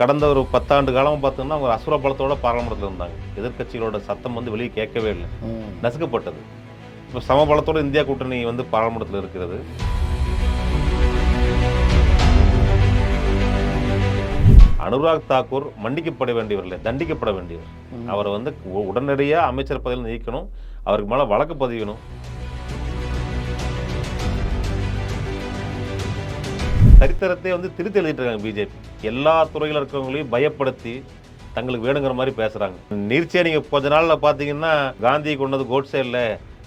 கடந்த ஒரு 10 ஆண்டு காலமா பார்த்தோம்னா, அவங்க அசுர பலத்தோட பாராளுமன்றத்தில இருந்தாங்க. எதிர்க்கட்சிகளோட சத்தம் வந்து வெளிய கேட்கவே இல்ல. நசுக்கப்பட்டது. இப்ப சம பலத்தோட இந்தியா கூட்டணி வந்து பாராளுமன்றத்தில இருக்கிறது. அனுராக் தாக்கூர் மன்னிக்கப்பட வேண்டியவர் இல்ல, தண்டிக்கப்பட வேண்டியவர். அவர வந்து உடனடியா அமைச்சர் பதவியில நீக்கணும். அவருக்கு மேல வழக்கு பதியணும். சரித்திரத்தை வந்து திருத்தி எழுதிட்டு இருக்காங்க பிஜேபி. எல்லா துறையில இருக்கிறவங்களையும் பயப்படுத்தி தங்களுக்கு வேணுங்கிற மாதிரி பேசுறாங்க. நீர்ச்சியா நீங்க கொஞ்ச நாள்ல பாத்தீங்கன்னா, காந்தி கொண்டது கோட்ஸே இல்ல,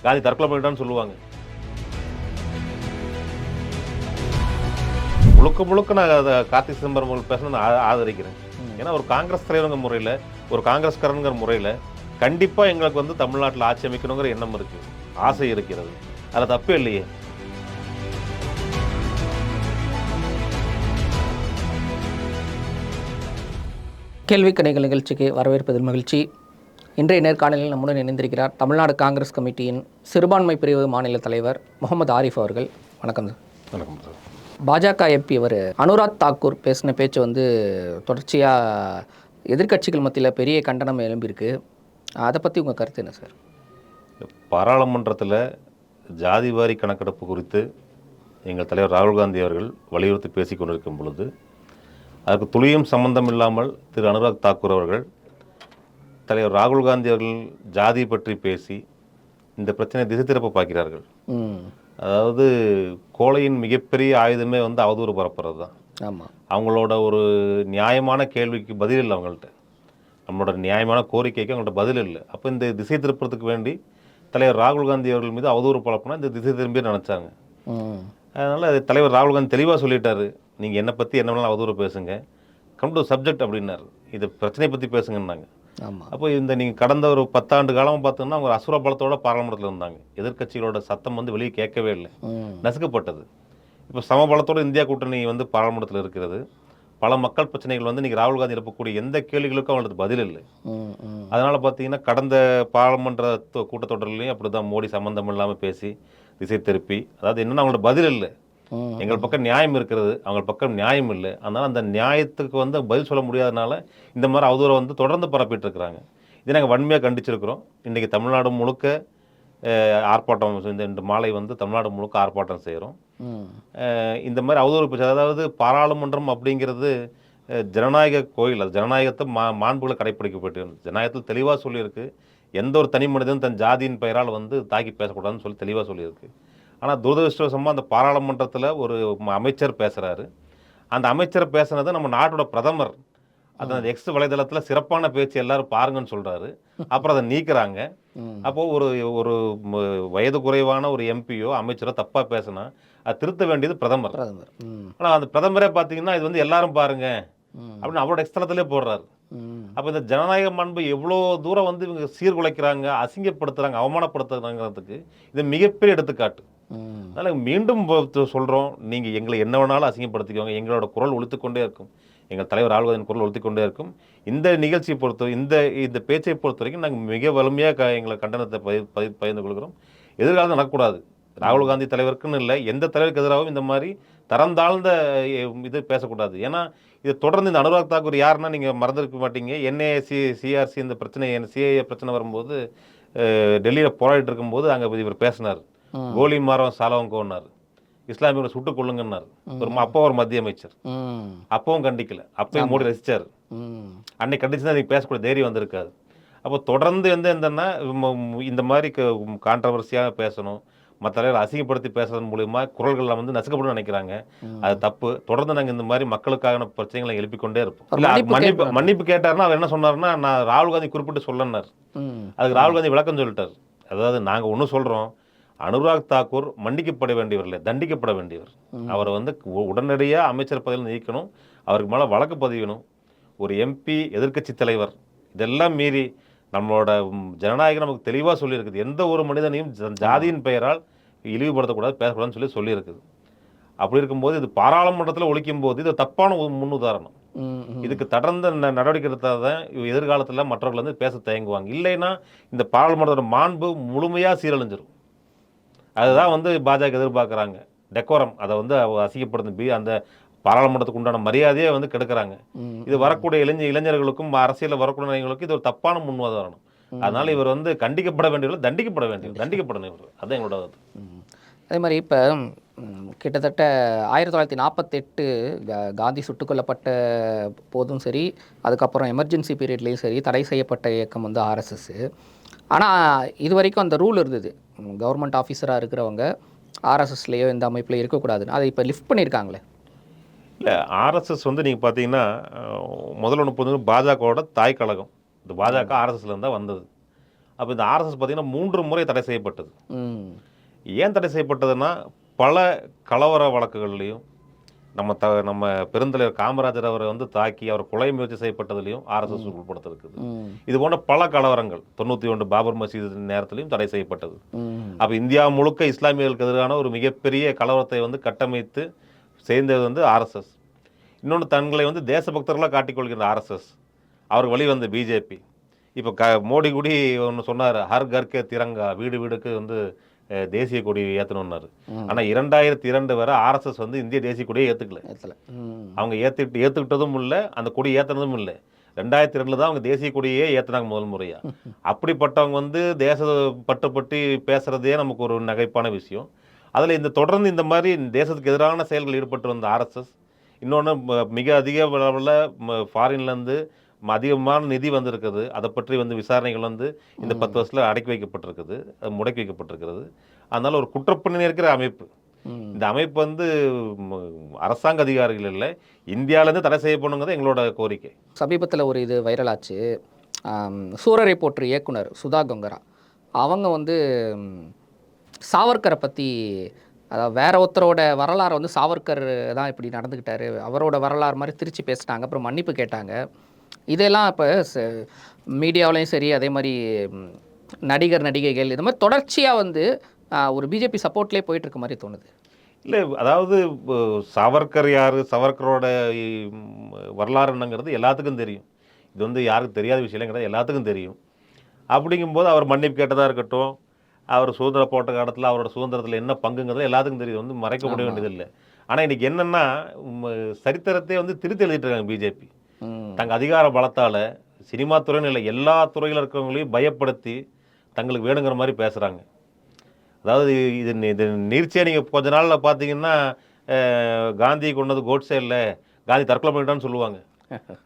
காந்தி தற்கொலை பண்ணிட்டான்னு சொல்லுவாங்க. முழுக்க முழுக்க நான் அதை கார்த்தி சிதம்பரம் அவர்கள் பேச நான் ஆதரிக்கிறேன். ஏன்னா ஒரு காங்கிரஸ் தலைவருங்கிற முறையில், ஒரு காங்கிரஸ்காரங்கிற முறையில் கண்டிப்பாக எங்களுக்கு வந்து தமிழ்நாட்டில் ஆட்சி அமைக்கணுங்கிற எண்ணம் இருக்குது, ஆசை இருக்கிறது. அதில் தப்பே இல்லையே. கேள்வி கணைகள் நிகழ்ச்சிக்கு வரவேற்பதில் மகிழ்ச்சி. இன்றைய நேர்காணலில் நம்முடன் இணைந்திருக்கிறார் தமிழ்நாடு காங்கிரஸ் கமிட்டியின் சிறுபான்மை பிரிவு மாநில தலைவர் முகமது ஆரிஃப் அவர்கள். வணக்கம் சார். வணக்கம் சார். பாஜக எம்பி அவர் அனுராக் தாக்கூர் பேசின பேச்சு வந்து தொடர்ச்சியாக எதிர்க்கட்சிகள் மத்தியில் பெரிய கண்டனம் எழும்பியிருக்கு. அதை பற்றி உங்கள் கருத்து என்ன சார்? பாராளுமன்றத்தில் ஜாதிவாரி கணக்கெடுப்பு குறித்து எங்கள் தலைவர் ராகுல் காந்தி அவர்கள் வலியுறுத்தி பேசிக் கொண்டிருக்கும் பொழுது, அதுக்கு துளியும் சம்பந்தம் இல்லாமல் திரு அனுராக் தாக்கூர் அவர்கள், தலைவர் ராகுல் காந்தி அவர்கள் ஜாதி பற்றி பேசி இந்த பிரச்சனையை திசை திருப்ப பார்க்கிறார்கள். அதாவது கோழையின் மிகப்பெரிய ஆயுதமே வந்து அவதூறு பரப்புறது தான். ஆமாம். அவங்களோட ஒரு நியாயமான கேள்விக்கு பதில் இல்லை அவங்கள்ட்ட. நம்மளோட நியாயமான கோரிக்கைக்கு அவங்கள்ட்ட பதில் இல்லை. அப்போ இந்த திசை திருப்பறதுக்கு வேண்டி தலைவர் ராகுல் காந்தி அவர்கள் மீது அவதூறு பரப்புனா இந்த திசை திரும்பி நினச்சாங்க. அதனால் தலைவர் ராகுல் காந்தி தெளிவாக சொல்லிட்டாரு, நீங்கள் என்னை பற்றி என்ன வேணாலும் அவதூறு பேசுங்க, கம் டு சப்ஜெக்ட் அப்படின்னாரு. இது பிரச்சனையை பற்றி பேசுங்கன்னாங்க. அப்போ இந்த நீங்கள் கடந்த ஒரு 10 ஆண்டு காலமாக பார்த்தோம்னா அவங்க அசுர பலத்தோட பாராளுமன்றத்தில் இருந்தாங்க. எதிர்க்கட்சிகளோட சத்தம் வந்து வெளியே கேட்கவே இல்லை, நசுக்கப்பட்டது. இப்போ சம பலத்தோட இந்தியா கூட்டணி வந்து பாராளுமன்றத்தில் இருக்கிறது. பல மக்கள் பிரச்சனைகள் வந்து நீங்கள் ராகுல் காந்தி எழுப்பக்கூடிய எந்த கேள்விகளுக்கும் அவங்களுக்கு பதில் இல்லை. அதனால் பார்த்தீங்கன்னா கடந்த பாராளுமன்ற கூட்டத்தொடர்லையும் அப்படி தான் மோடி சம்மந்தம் இல்லாமல் பேசி திசை திருப்பி, அதாவது என்னென்னா அவங்களோட பதில் இல்லை. எங்கள் பக்கம் நியாயம் இருக்கிறது, அவங்க பக்கம் நியாயம் இல்லை. அதனால் அந்த நியாயத்துக்கு வந்து பதில் சொல்ல முடியாதனால இந்த மாதிரி அவதூறை வந்து தொடர்ந்து பரப்பிட்டு இருக்கிறாங்க. இதை நாங்கள் வன்மையாக கண்டிச்சிருக்கிறோம். இன்றைக்கி தமிழ்நாடு முழுக்க ஆர்ப்பாட்டம், இந்த மாலை வந்து தமிழ்நாடு முழுக்க ஆர்ப்பாட்டம் செய்கிறோம். இந்த மாதிரி அவதூறு பேச்சு, அதாவது பாராளுமன்றம் அப்படிங்கிறது ஜனநாயக கோயில், அது ஜனநாயகத்தை மாண்புகளை கடைப்பிடிக்கப்பட்டு ஜனநாயகத்தில் தெளிவாக சொல்லியிருக்கு, எந்த ஒரு தனி மனிதனும் தன் ஜாதியின் பெயரால் வந்து தாக்கி பேசக்கூடாதுன்னு சொல்லி தெளிவாக சொல்லியிருக்கு. ஆனால் துரதிருஷ்டவசமாக அந்த பாராளுமன்றத்தில் ஒரு அமைச்சர் பேசுகிறாரு. அந்த அமைச்சர் பேசுனதை நம்ம நாட்டோட பிரதமர் அந்த எக்ஸ் வலைதளத்தில் சிறப்பான பேச்சு எல்லாரும் பாருங்கன்னு சொல்கிறாரு. அப்புறம் அதை நீக்கிறாங்க. அப்போது ஒரு ஒரு வயது குறைவான ஒரு எம்பியோ அமைச்சரோ தப்பாக பேசினா அது திருத்த வேண்டியது பிரதமர். ஆனால் அந்த பிரதமரே பார்த்தீங்கன்னா இது வந்து எல்லாரும் பாருங்க அப்படின்னு அவரோட எக்ஸ்தலத்திலே போடுறாரு. அப்போ இந்த ஜனநாயக மாண்பு எவ்வளோ தூரம் வந்து இவங்க சீர்குலைக்கிறாங்க, அசிங்கப்படுத்துகிறாங்க, அவமானப்படுத்துகிறாங்கிறதுக்கு இது மிகப்பெரிய எடுத்துக்காட்டு. அதனால் மீண்டும் சொல்கிறோம், நீங்கள் எங்களை என்ன வேணாலும் அசிங்கப்படுத்திக்கோங்க, எங்களோட குரல் ஒலித்துக்கொண்டே இருக்கும், எங்கள் தலைவர் ராகுல் காந்தியின் குரல் ஒலித்துக்கொண்டே இருக்கும். இந்த நிகழ்ச்சியை பொறுத்த இந்த பேச்சை பொறுத்த வரைக்கும் நாங்கள் மிக வலிமையாக எங்களை கண்டனத்தை பகிர்ந்து கொள்கிறோம். எதிர்காலம் நடக்கக்கூடாது. ராகுல் காந்தி தலைவருக்குன்னு இல்லை, எந்த தலைவருக்கு எதிராகவும் இந்த மாதிரி தரம் தாழ்ந்த இது பேசக்கூடாது. ஏன்னா இது தொடர்ந்து இந்த அனுராக் தாக்கூர் யாருன்னா நீங்கள் மறந்துருக்க மாட்டீங்க. என்ஏசி சிஆர்சி இந்த பிரச்சனை, சிஏஏ பிரச்சனை வரும்போது டெல்லியில் போராடிட்டு இருக்கும்போது அங்கே இவர் பேசினார், கோலி மாரம் சாலவங்கோன்னார், இஸ்லாமியோட சுட்டுக் கொள்ளுங்கன்னார். அப்போ ஒரு மத்திய அமைச்சர் அப்பவும் கண்டிக்கல, அப்பயும் மோடி ரசிச்சார். அன்னைக்கு கண்டிச்சு தான் பேசக்கூடிய தைரியம் வந்திருக்காது. அப்போ தொடர்ந்து எந்தன்னா இந்த மாதிரி கான்ட்ரவர்சியாக பேசணும், மற்ற தலைவர் அசிங்கப்படுத்தி பேசுறது மூலியமா குரல்கள் வந்து நசுக்கப்படும் நினைக்கிறாங்க. அது தப்பு. தொடர்ந்து நாங்கள் இந்த மாதிரி மக்களுக்கான பிரச்சனைகளை எழுப்பிக்கொண்டே இருப்போம். மன்னிப்பு கேட்டாருன்னா அவர் என்ன சொன்னார்னா, நான் ராகுல் காந்தி குறிப்பிட்டு சொல்லனார். அதுக்கு ராகுல் காந்தி விளக்கம் சொல்லிட்டார். அதாவது நாங்கள் ஒன்றும் சொல்கிறோம், அனுராக் தாக்கூர் மன்னிக்கப்பட வேண்டியவர் இல்லை, தண்டிக்கப்பட வேண்டியவர். அவரை வந்து உடனடியாக அமைச்சர் பதவியில் நீக்கணும், அவருக்கு மேலே வழக்கு பதியணும். ஒரு எம்பி, எதிர்க்கட்சி தலைவர், இதெல்லாம் மீறி நம்மளோட ஜனநாயகம் நமக்கு தெளிவாக சொல்லியிருக்குது, எந்த ஒரு மனிதனையும் ஜாதியின் பெயரால் இழிவுபடுத்தக்கூடாது, பேசக்கூடாதுன்னு சொல்லியிருக்குது. அப்படி இருக்கும்போது இது பாராளுமன்றத்தில் ஒழிக்கும் போது இது தப்பான முன்னுதாரணம். இதுக்கு தொடர்ந்து நடவடிக்கை எடுத்தால் தான் எதிர்காலத்தில் மற்றவர்கள் வந்து பேச தயங்குவாங்க. இல்லைன்னா இந்த பாராளுமன்றத்தோட மாண்பு முழுமையாக சீரழிஞ்சிடும். அதுதான் வந்து பாஜக எதிர்பார்க்குறாங்க. டெக்கோரம், அதை வந்து அசிங்கப்படுத்தி அந்த பாராளுமன்றத்துக்கு உண்டான மரியாதையே வந்து கெடுக்கிறாங்க. இது வரக்கூடிய இளைஞர்களுக்கும் அரசியலில் வரக்கூடிய இளைஞர்களுக்கும் இது ஒரு தப்பான முன்னுதாரணம். அதனால இவர் வந்து கண்டிக்கப்பட வேண்டியவர், தண்டிக்கப்படணும் இவர். அதுதான் எங்களோட இது. அதே மாதிரி இப்போ கிட்டத்தட்ட 1948 காந்தி சுட்டுக் கொல்லப்பட்ட போதும் சரி, அதுக்கப்புறம் எமர்ஜென்சி பீரியட்லேயும் சரி, தடை செய்யப்பட்ட இயக்கம் வந்து ஆர்எஸ்எஸ். ஆனால் இது வரைக்கும் அந்த ரூல் இருந்தது, கவர்மெண்ட் ஆஃபீஸராக இருக்கிறவங்க ஆர்எஸ்எஸ்லேயோ இந்த அமைப்பில் இருக்கக்கூடாதுன்னு. அதை இப்போ லிஃப்ட் பண்ணியிருக்காங்களே. இல்லை, ஆர்எஸ்எஸ் வந்து நீங்கள் பார்த்தீங்கன்னா முதல்ல ஒன்று பொறுத்த பாஜகவோட தாய் கழகம். இந்த பாஜக ஆர்எஸ்எஸ்லேருந்து தான் வந்தது. அப்போ இந்த ஆர்எஸ்எஸ் பார்த்தீங்கன்னா 3 முறை தடை செய்யப்பட்டது. ஏன் தடை செய்யப்பட்டதுன்னா, பல கலவர வழக்குகள்லையும் நம்ம பெருந்தலைவர் காமராஜர் அவரை வந்து தாக்கி அவர் கொலை முயற்சி செய்யப்பட்டதுலையும் ஆர்எஸ்எஸ் உட்படுத்திருக்குது. இது போன்ற பல கலவரங்கள் 91 பாபர் மசீது நேரத்திலையும் தடை செய்யப்பட்டது. அப்போ இந்தியா முழுக்க இஸ்லாமியர்களுக்கு எதிரான ஒரு மிகப்பெரிய கலவரத்தை வந்து கட்டமைத்து சேர்ந்தது வந்து ஆர்எஸ்எஸ். இன்னொன்று, தங்களை வந்து தேசபக்தர்களாக காட்டிக்கொள்கிற ஆர்எஸ்எஸ், அவருக்கு வழி வந்த பிஜேபி. இப்போ மோடி கூடி ஒன்று சொன்னார், ஹர் கர்கே திரங்கா, வீடு வீடுக்கு வந்து தேசிய கொடி ஏற்றணும்னாரு. ஆனால் 2002 வரை ஆர்எஸ்எஸ் வந்து இந்திய தேசிய கொடியை ஏற்றுக்கல. அவங்க ஏற்றுக்கிட்டதும் இல்லை, அந்த கொடி ஏற்றுனதும் இல்லை. 2002 தான் அவங்க தேசிய கொடியே ஏற்றுனாங்க முதல் முறையாக. அப்படிப்பட்டவங்க வந்து தேசப்பட்டு பேசுகிறதே நமக்கு ஒரு நகைப்பான விஷயம். அதில் தொடர்ந்து இந்த மாதிரி தேசத்துக்கு எதிரான செயல்கள் ஈடுபட்டு வந்த ஆர்எஸ்எஸ், இன்னொன்று மிக அதிக அளவில் ஃபாரின்லேருந்து அதிகமான நிதி வந்திருக்குது. அதை பற்றி வந்து விசாரணைகள் வந்து இந்த 10 வருஷத்தில் அடக்கி வைக்கப்பட்டிருக்குது, முடக்கி வைக்கப்பட்டிருக்கிறது. அதனால் ஒரு குற்றப்பணி இருக்கிற அமைப்பு. இந்த அமைப்பு வந்து அரசாங்க அதிகாரிகள் இல்லை, இந்தியாவிலேருந்து தடை செய்யப்படணுங்கிறது எங்களோட கோரிக்கை. சமீபத்தில் ஒரு இது வைரலாச்சு. சூரரை போற்று இயக்குனர் சுதா கொங்கரா அவங்க வந்து சாவர்கரை பற்றி, அதாவது வேற ஒருத்தரோட வரலாறு வந்து சாவர்கர் தான் இப்படி நடந்துக்கிட்டாரு, அவரோட வரலாறு மாதிரி திருச்சி பேசிட்டாங்க. அப்புறம் மன்னிப்பு கேட்டாங்க. இதெல்லாம் இப்போ மீடியாவிலையும் சரி, அதே மாதிரி நடிகைகள் இது மாதிரி தொடர்ச்சியாக வந்து ஒரு பிஜேபி சப்போர்ட்லேயே போயிட்டுருக்க மாதிரி தோணுது. இல்லை, அதாவது சாவர்கர் யார், சாவர்கரோட வரலாறு என்னங்கிறது எல்லாத்துக்கும் தெரியும். இது வந்து யாருக்கும் தெரியாத விஷயங்கிறது எல்லாத்துக்கும் தெரியும். அப்படிங்கும்போது அவர் மன்னிப்பு கேட்டதாக இருக்கட்டும், அவர் சுதந்திர போட்ட காலத்தில் அவரோட சுதந்திரத்தில் என்ன பங்குங்கிறது எல்லாத்துக்கும் தெரியும், வந்து மறைக்கப்பட வேண்டியதில்லை. ஆனால் இன்றைக்கி என்னென்னா, சரித்திரத்தை வந்து திருத்தி எழுதிட்டு இருக்காங்க பிஜேபி. தங்கள் அதிகார பலத்தால் சினிமா துறைன்னு இல்லை, எல்லா துறையில் இருக்கிறவங்களையும் பயப்படுத்தி தங்களுக்கு வேணுங்கிற மாதிரி பேசுகிறாங்க. அதாவது இது நீர்ச்சியாக நீங்கள் கொஞ்ச நாளில் பார்த்தீங்கன்னா, காந்தி கொண்டது கோட்ஸே இல்லை, காந்தி தற்கொலை பண்ணிட்டான்னு சொல்லுவாங்க.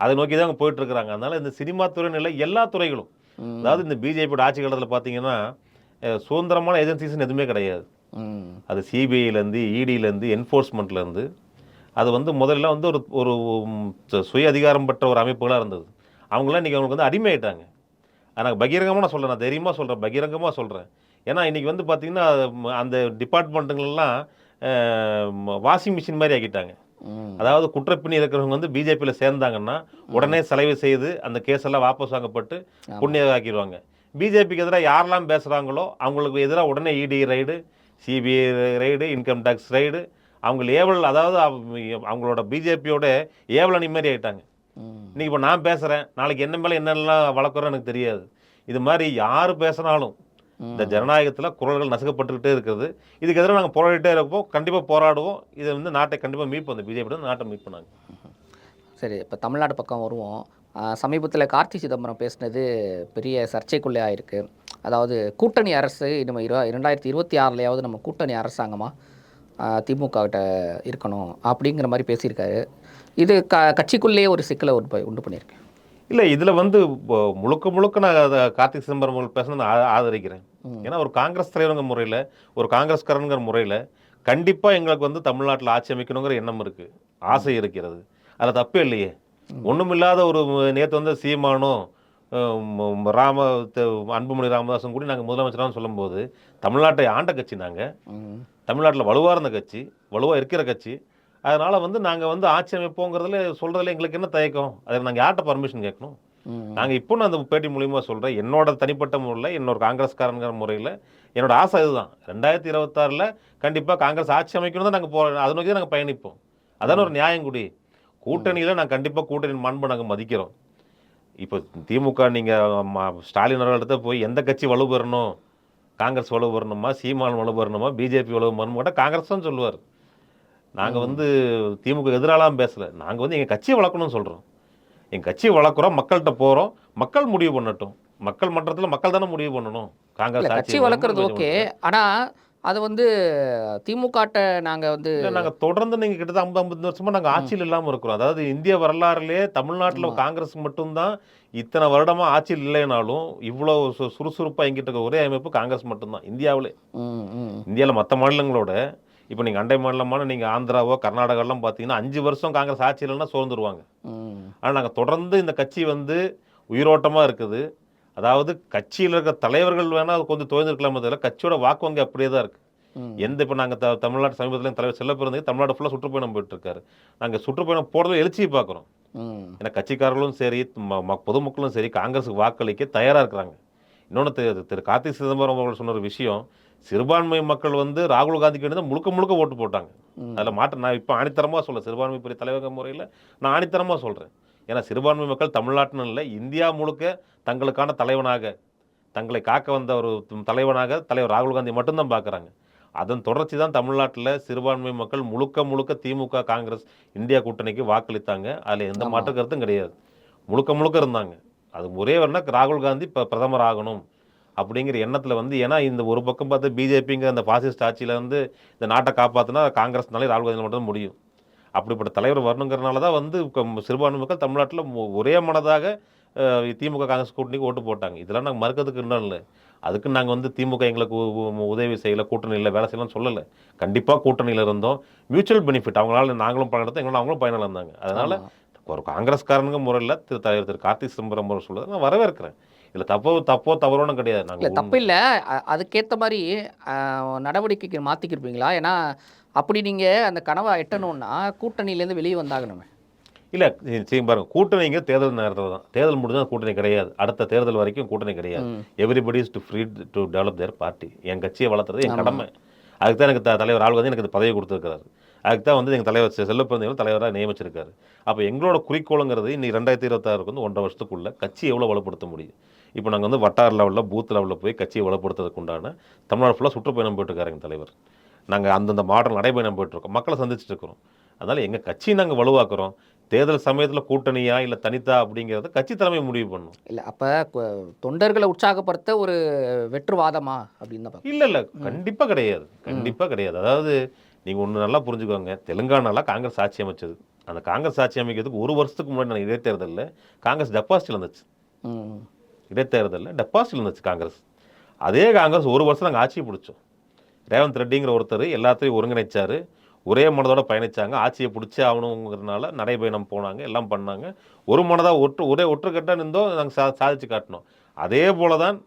அதை நோக்கி தான் அவங்க போயிட்டுருக்குறாங்க. அதனால் இந்த சினிமா துறைன்னு இல்லை, எல்லா துறைகளும், அதாவது இந்த பிஜேபியோட ஆட்சி காலத்தில் பார்த்தீங்கன்னா சுதந்திரமான ஏஜென்சிஸ்ன்னு எதுவுமே கிடையாது. அது சிபிஐலேருந்து, இடியிலேருந்து, என்ஃபோர்ஸ்மெண்ட்லேருந்து, அது வந்து முதல்ல வந்து ஒரு சுய அதிகாரம் பெற்ற ஒரு அமைப்புகளாக இருந்தது. அவங்களாம் இன்றைக்கி அவங்களுக்கு வந்து அடிமையாயிட்டாங்க. ஆனால் பகிரங்கமாக நான் சொல்கிறேன், நான் தைரியமாக சொல்கிறேன், பகிரங்கமாக சொல்கிறேன். ஏன்னா இன்றைக்கி வந்து பார்த்திங்கன்னா அந்த டிபார்ட்மெண்ட்டுங்களெல்லாம் வாஷிங் மிஷின் மாதிரி ஆக்கிட்டாங்க. அதாவது குற்றப்பிணி இருக்கிறவங்க வந்து பிஜேபியில் சேர்ந்தாங்கன்னா உடனே செலவு செய்து அந்த கேஸெல்லாம் வாபஸ் வாங்கப்பட்டு புண்ணியம் ஆக்கிடுவாங்க. பிஜேபிக்கு எதிராக யாரெல்லாம் பேசுகிறாங்களோ அவங்களுக்கு எதிராக உடனே ED raid, CBI raid, income tax raid, அவங்க ஏவல், அதாவது அவங்களோட பிஜேபியோட ஏவலணி மாதிரி ஆகிட்டாங்க. இன்றைக்கி இப்போ நான் பேசுகிறேன், நாளைக்கு என்ன மேலே என்னெல்லாம் வளர்க்குறோன்னு எனக்கு தெரியாது. இது மாதிரி யார் பேசினாலும் இந்த ஜனநாயகத்தில் குரல்கள் நசுக்கப்பட்டுக்கிட்டே இருக்குது. இதுக்கு எதிராக நாங்கள் போராடிட்டே இருப்போம், கண்டிப்பாக போராடுவோம். இதை வந்து நாட்டை கண்டிப்பாக மீட்போம், இந்த பிஜேபி நாட்டை மீட் பண்ணாங்க. சரி, இப்போ தமிழ்நாடு பக்கம் வருவோம். சமீபத்தில் கார்த்தி சிதம்பரம் பேசினது பெரிய சர்ச்சைக்குள்ளே ஆயிருக்கு. அதாவது கூட்டணி அரசு நம்ம 2026 நம்ம கூட்டணி அரசாங்கமாக திமுக கிட்ட இருக்கணும் அப்படிங்கிற மாதிரி பேசியிருக்காரு. இது கட்சிக்குள்ளேயே ஒரு சிக்கலை உண்டு பண்ணியிருக்கேன். இல்லை, இதில் வந்து முழுக்க நான் அதை கார்த்திக் சிதம்பரம் அவர்கள் பேச நான் ஆதரிக்கிறேன். ஏன்னா ஒரு காங்கிரஸ் தலைவருங்கிற முறையில், ஒரு காங்கிரஸ்காரங்கிற முறையில் கண்டிப்பாக எங்களுக்கு வந்து தமிழ்நாட்டில் ஆட்சி அமைக்கணுங்கிற எண்ணம் இருக்குது, ஆசை இருக்கிறது. அதில் தப்பே இல்லையே. ஒன்றுமில்லாத ஒரு நேற்று வந்து சீமானும் அன்புமணி ராமதாஸும் கூட நாங்கள் முதலமைச்சராக சொல்லும்போது, தமிழ்நாட்டை ஆண்ட கட்சி நாங்கள், தமிழ்நாட்டில் வலுவாக இருந்த கட்சி, வலுவாக இருக்கிற கட்சி. அதனால் வந்து நாங்கள் வந்து ஆட்சி அமைப்போங்கிறதுல சொல்கிறதுல எங்களுக்கு என்ன தயக்கம்? அதில் நாங்கள் யார்கிட்ட பர்மிஷன் கேட்கணும்? நாங்கள் இப்போ நான் அந்த பேட்டி மூலியமாக சொல்கிறேன், என்னோட தனிப்பட்ட முறையில், என்னோட காங்கிரஸ்காரங்கிற முறையில் என்னோட ஆசை இதுதான். 2026 கண்டிப்பாக காங்கிரஸ் ஆட்சி அமைக்கணும் தான் நாங்கள் போகிறோம், அதை நோக்கி தான் நாங்கள் பயணிப்போம். அதான ஒரு நியாயம் கூடி. கூட்டணியில் நாங்கள் கண்டிப்பாக கூட்டணி மாண்பை நாங்கள் மதிக்கிறோம். இப்போ திமுக நீங்கள் ஸ்டாலின் அவர்கள்ட்ட போய் எந்த கட்சி நாங்கள் வந்து திமுக எதிராலாம் பேசலை. நாங்கள் வந்து எங்கள் கட்சியை வளர்க்கணும்னு சொல்கிறோம். எங்கள் கட்சியை வளர்க்குறோம், மக்கள்கிட்ட போகிறோம், மக்கள் முடிவு பண்ணட்டும். மக்கள் மன்றத்தில் மக்கள் தானே முடிவு பண்ணணும். இல்லை காங்கிரஸ் கட்சி ஆட்சி வளர்க்குறது ஓகே, ஆனால் அது வந்து திமுகட்ட நாங்கள் வந்து இல்லை, நாங்கள் தொடர்ந்து நீங்கள் கிட்டத்தட்ட 50 வருஷமாக நாங்கள் ஆட்சியில் இல்லாமல் இருக்கிறோம். அதாவது இந்திய வரலாறுலேயே தமிழ்நாட்டில் காங்கிரஸ் மட்டும்தான் இத்தனை வருடமாக ஆட்சியில் இல்லைனாலும் இவ்வளோ சுறுசுறுப்பாக எங்கிட்ட இருக்க ஒரே அமைப்பு காங்கிரஸ் மட்டும்தான் இந்தியாவிலே. இந்தியாவில் மற்ற மாநிலங்களோட இப்போ நீங்கள் அண்டை மாநிலமான நீங்கள் ஆந்திராவோ கர்நாடகாலாம் பார்த்தீங்கன்னா 5 வருஷம் காங்கிரஸ் ஆட்சி இல்லைன்னா சோர்ந்துருவாங்க. ஆனால் நாங்கள் தொடர்ந்து இந்த கட்சி வந்து உயிரோட்டமாக இருக்குது. அதாவது கட்சியில் இருக்கிற தலைவர்கள் வேணால் கொஞ்சம் தொய்ந்திருக்கலாமே தவிர கட்சியோட வாக்கு வங்கி அப்படியே தான் இருக்குது. எந்த இப்போ நாங்கள் தமிழ்நாட்டு சமீபத்தில் தலைவர் செல்லப்பிறந்தே தமிழ்நாடு ஃபுல்லாக சுற்றுப்பயணம் போயிட்டு இருக்காரு. நாங்கள் சுற்றுப்பயணம் போகிறதுல எழுச்சியை பார்க்குறோம். ஏன்னா கட்சிக்காரர்களும் சரி பொதுமக்களும் சரி காங்கிரஸுக்கு வாக்களிக்க தயாராக இருக்கிறாங்க. இன்னொன்று திரு கார்த்தி சிதம்பரம் அவர்கள் சொன்ன ஒரு விஷயம், சிறுபான்மை மக்கள் வந்து ராகுல் காந்திக்கு வேண்டி தான் முழுக்க முழுக்க ஓட்டு போட்டாங்க. அதில் மாற்ற நான் இப்போ ஆணித்தரமாக சொல்ல சிறுபான்மை பெரிய தலைவர் முறையில் நான் ஆணித்தரமாக சொல்கிறேன். ஏன்னா சிறுபான்மை மக்கள் தமிழ்நாட்டில் இல்லை இந்தியா முழுக்க தங்களுக்கான தலைவனாக தங்களை காக்க வந்த ஒரு தலைவனாக தலைவர் ராகுல் காந்தி மட்டும்தான் பார்க்குறாங்க. அதன் தொடர்ச்சி தான் தமிழ்நாட்டில் சிறுபான்மை மக்கள் முழுக்க முழுக்க திமுக காங்கிரஸ் இந்தியா கூட்டணிக்கு வாக்களித்தாங்க. அதில் எந்த மாற்று கருத்தும் கிடையாது. முழுக்க முழுக்க இருந்தாங்க. அது ஒரே வரனா ராகுல் காந்தி இப்போ பிரதமர் ஆகணும் அப்படிங்கிற எண்ணத்தில் வந்து, ஏன்னா இந்த ஒரு பக்கம் பார்த்து பிஜேபிங்கிற அந்த பாசிஸ்ட் ஆட்சியில் வந்து இந்த நாட்டை காப்பாற்றினா காங்கிரஸ்னாலே ராகுல் காந்தி மட்டும் முடியும். அப்படிப்பட்ட தலைவர் வரணுங்கிறனால தான் வந்து சிறுபான்மை மக்கள் தமிழ்நாட்டில் ஒரே மனதாக திமுக காங்கிரஸ் கூட்டணிக்கு ஓட்டு போட்டாங்க. இதெல்லாம் நாங்கள் மறுக்கிறதுக்கு இன்னும் இல்லை. அதுக்கு நாங்கள் வந்து திமுக எங்களுக்கு உதவி செய்யலை, கூட்டணியில் வேலை செய்யலாம்னு சொல்லலை. கண்டிப்பாக கூட்டணியில் இருந்தோம். மியூச்சுவல் பெனிஃபிட், அவங்களால நாங்களும் பயன் எடுத்தோம், எங்களால் அவங்களும் பயனில் இருந்தாங்க. அதனால் ஒரு காங்கிரஸ்காரனுங்க முறையில் திரு கார்த்தி சிதம்பரம் முறை சொல்லுறது நான் வரவேற்கிறேன். இல்லை தப்போ தவறோன்னு கிடையாது. நாங்கள் தப்பு இல்லை, அதுக்கேற்ற மாதிரி நடவடிக்கைக்கு மாற்றிக்கிருப்பீங்களா? ஏன்னா அப்படி நீங்கள் அந்த கனவை எட்டணும்னா கூட்டணியிலேருந்து வெளியே வந்தாகணுமே. இல்லை செய்யும் பாருங்க, கூட்டணிங்க தேர்தல் நேரத்தில் தான். தேர்தல் முடிஞ்சால் கூட்டணி கிடையாது. அடுத்த தேர்தல் வரைக்கும் கூட்டணி கிடையாது. Everybody is to free to develop their party. என் கட்சியை வளர்த்துறது என் கடமை. அதுக்கு தான் எனக்கு தலைவர் ராகுல் காந்தி எனக்கு இந்த பதவி கொடுத்துருக்காரு. அதுக்கு தான் வந்து எங்கள் தலைவர் செல்லப்பிறந்தவர்கள் தலைவராக நியமிச்சிருக்காரு. அப்போ எங்களோட குறிக்கோளுங்கிறது இன்னைக்கு 2026 வந்து 1.5 வருஷத்துக்குள்ள கட்சி எவ்வளோ வலுப்படுத்த முடியும். இப்போ நாங்கள் வந்து வட்டார லெவலில் பூத் லெவலில் போய் கட்சியை வலுப்படுத்துறதுக்கு உண்டான தமிழ்நாடு ஃபுல்லாக சுற்றுப்பயணம் போயிட்டுருக்காரு எங்கள் தலைவர். நாங்கள் அந்தந்த மாடல் நடைபயணம் போயிட்டுருக்கோம், மக்களை சந்திச்சுட்டு இருக்கிறோம். அதனால் எங்கள் கட்சியை நாங்கள் வலுவாக்குறோம். தேர்தல் சமயத்தில் கூட்டணியா இல்லை தனித்தா அப்படிங்கிறத கட்சி தலைமை முடிவு பண்ணும். இல்லை அப்போ தொண்டர்களை உற்சாகப்படுத்த ஒரு வெற்றுவாதமா அப்படின்னு தான் இல்லை இல்லை, கண்டிப்பாக கிடையாது, கண்டிப்பாக கிடையாது. அதாவது நீங்கள் ஒன்று நல்லா புரிஞ்சுக்கோங்க, தெலுங்கானாவில் காங்கிரஸ் ஆட்சி அமைச்சது. அந்த காங்கிரஸ் ஆட்சி அமைக்கிறதுக்கு 1 வருஷத்துக்கு முன்னாடி இடைத்தேர்தலில் காங்கிரஸ் டெபாசிட்டில் இருந்துச்சு. இடைத்தேர்தலில் டெபாசிட்டில் இருந்துச்சு காங்கிரஸ். அதே காங்கிரஸ் 1 வருஷம் நாங்கள் ஆட்சியை பிடிச்சோம். ரேவந்த் ரெட்டிங்கிற ஒருத்தர் எல்லாத்தையும் ஒருங்கிணைச்சார், ஒரே மனதோட பயணிச்சாங்க. ஆட்சியை பிடிச்சே ஆகணுங்கிறதுனால நடைபயணம் போனாங்க, எல்லாம் பண்ணாங்க. ஒரு மனதாக ஒரே ஒற்றுக்கட்டாக இருந்தோம், நாங்கள் சாதிச்சு காட்டினோம். அதே போல தான்